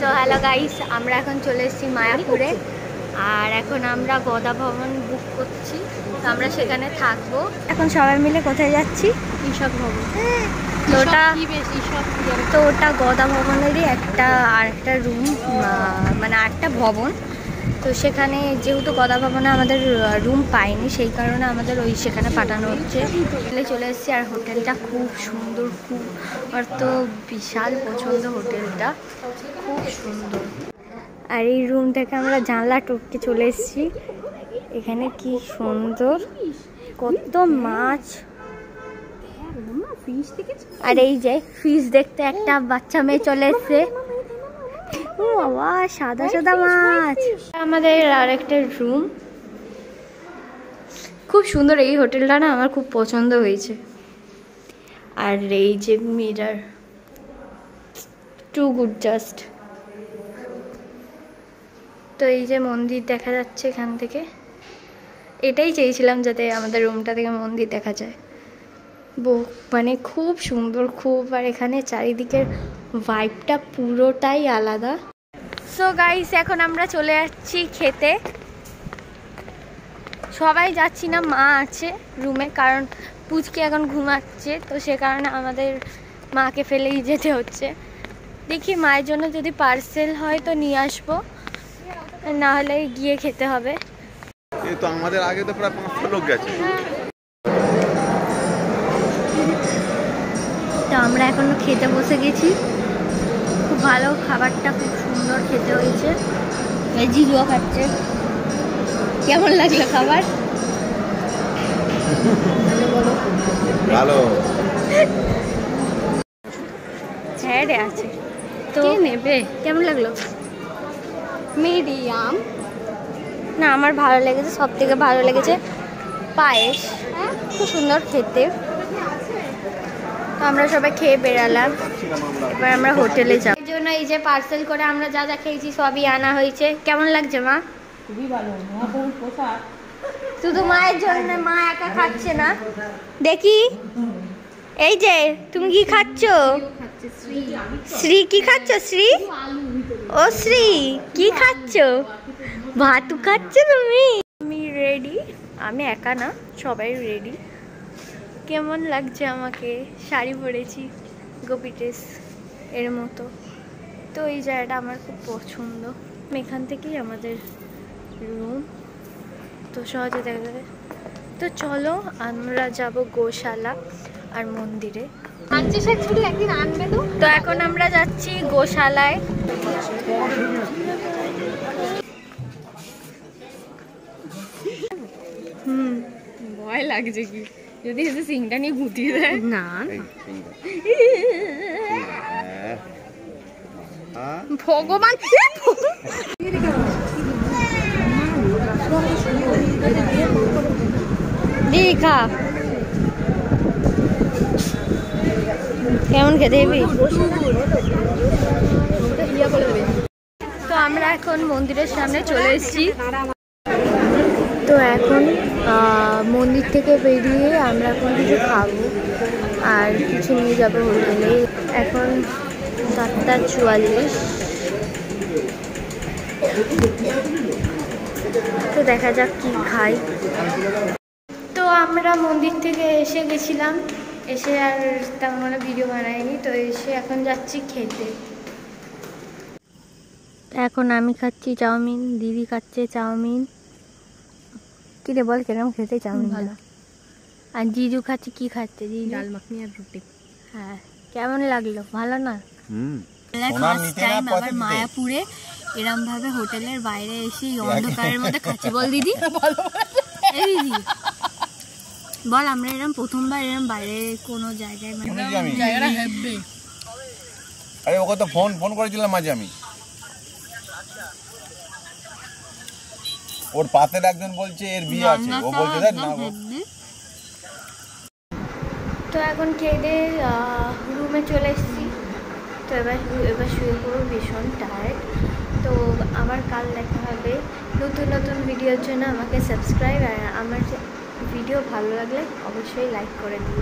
So hello guys, আমরা এখন চলে এসেছি মায়াপুরে। আর এখন আমরা গদা ভবন বুক করছি, তো আমরা সেখানে থাকবো। এখন সবাই মিলে কোথায় যাচ্ছি? ঈশক ভবন। তো ওটা গদা ভবনেরই আরেকটা রুম, মানে আরেকটা ভবন। তো সেখানে যেহেতু গদা ভবনে আমাদের রুম পাইনি, সেই কারণে আমাদের সেখানে পাঠানো হচ্ছে। চলে এসেছি। আর হোটেলটা খুব সুন্দর, আর তো বিশাল পছন্দ হোটেলটা, খুব সুন্দর। আর এই রুম থেকে আমরা জানলা টপকে চলে এসেছি। এখানে কি সুন্দর, কত মাছ। আর এই যে ফিশ দেখতে একটা বাচ্চা মেয়ে চলে এসছে। ও বাবা, সাদা সাদা মাছ। আমাদের আর একটা রুম, খুব সুন্দর। এই হোটেলটা না আমার খুব পছন্দ হয়েছে। আর এই যে মিরর, টু গুড জাস্ট। তো এই যে মন্দির দেখা যাচ্ছে এখান থেকে। এটাই চেয়েছিলাম, যাতে আমাদের রুমটা থেকে মন্দির দেখা যায়। মানে খুব সুন্দর, খুব। আর এখানে চারিদিকের ভাইবটা পুরোটাই আলাদা। সো গাইস, এখন আমরা চলে যাচ্ছি খেতে। সবাই যাচ্ছি না, মা আছে রুমে, কারণ পুচকি এখন ঘুমাচ্ছে। তো সে কারণে আমাদের মাকে ফেলেই যেতে হচ্ছে। দেখি মায়ের জন্য যদি পার্সেল হয় তো নিয়ে আসবো, না হলে গিয়ে খেতে হবে। এই তো আমাদের আগে তো প্রায় 500 লোক গেছে। তো আমরা এখনো খেতে বসে গেছি। খুব ভালো, খাবারটা খুব সুন্দর খেতে হয়েছে। জিজুও খাচ্ছে। কেমন লাগলো খাবার? ভালো। হ্যাঁ রে, আছে তো নেবে। কেমন লাগলো? মিডিয়াম না, আমার ভালো লেগেছে। সব থেকে ভালো লেগেছে পায়েস, খুব সুন্দর খেতে। তো আমরা সবাই খেয়ে বেরালাম। এবার আমরা হোটেলে যাব। এই জন্য এই যে পার্সেল করে আমরা যা যা খেয়েছি সবই আনা হয়েছে। কেমন লাগছে মা? খুবই ভালো। মহাপ্রভুর প্রসাদ শুধু মায়ের জন্য, মা একা খাচ্ছে না। দেখি, এই যে তুমি কি খাচ্ছ? শ্রী কি খাচ্ছ? শ্রী, ও শ্রী কি খাচ্ছ? ভাত খাচ্ছ তুমি? আমি রেডি। আমি একা না, সবাই রেডি। কেমন লাগছে আমাকে? শাড়ি পরেছি, গোপী ড্রেস এর মতো। তো এই জায়গাটা আমার খুব পছন্দ। এখান থেকেই আমাদের রুম, তো সহজে দেখা যাবে। তো চলো আমরা যাব গোশালা আর মন্দিরে। একদিন আনবে তো এখন আমরা যাচ্ছি গোশালায়। ভয় লাগছে কি যদি এসে সিংটা নিয়ে ঘুটিয়ে দেয়? না ভগবান। দেখা কেমন খেতে হেবি। তো আমরা এখন মন্দিরের সামনে চলে এসেছি। তো এখন মন্দির থেকে বেরিয়ে আমরা এখন কিছু খাবো আর কিছু নিয়ে যাবো হোটেলে। এখন 7:44। তো দেখা যাক কি খাই। তো আমরা মন্দির থেকে এসে গেছিলাম, এসে আর তেমন ভিডিও বানাইনি। তো এসে এখন যাচ্ছি খেতে। এখন আমি খাচ্ছি চাউমিন, দিদি খাচ্ছে চাউমিন। কি রে বল, কেরম খেতে চাউমিন? ভালো। আর জিজু খাচ্ছে, কি খাচ্ছে জিজু? ডাল মাখনি আর রুটি। হ্যাঁ, কেমন লাগলো? ভালো না? আবার মায়াপুরে এরম ভাবে হোটেলের বাইরে এসে অন্ধকারের মধ্যে খাচ্ছি। বল দিদি, এই দিদি বল, আমরা এরম প্রথমবার এরম বাইরে কোনো জায়গায়, মানে জায়গাটা হেব্বি। আরে ওকে তো ফোন করেছিলাম মাঝে আমি। ওর পাতের একজন বলছে এর বিয়ে আছে, ও বলছে দেখ না। তো এখন খেয়ে রুমে চলে এসেছি। তো এবার শুয়ে পড়বো, ভীষণ টায়ার্ড। তো আবার কাল দেখা হবে নতুন নতুন ভিডিওর জন্য। আমাকে সাবস্ক্রাইব, আর আমার ভিডিও ভালো লাগলে অবশ্যই লাইক করে দিন।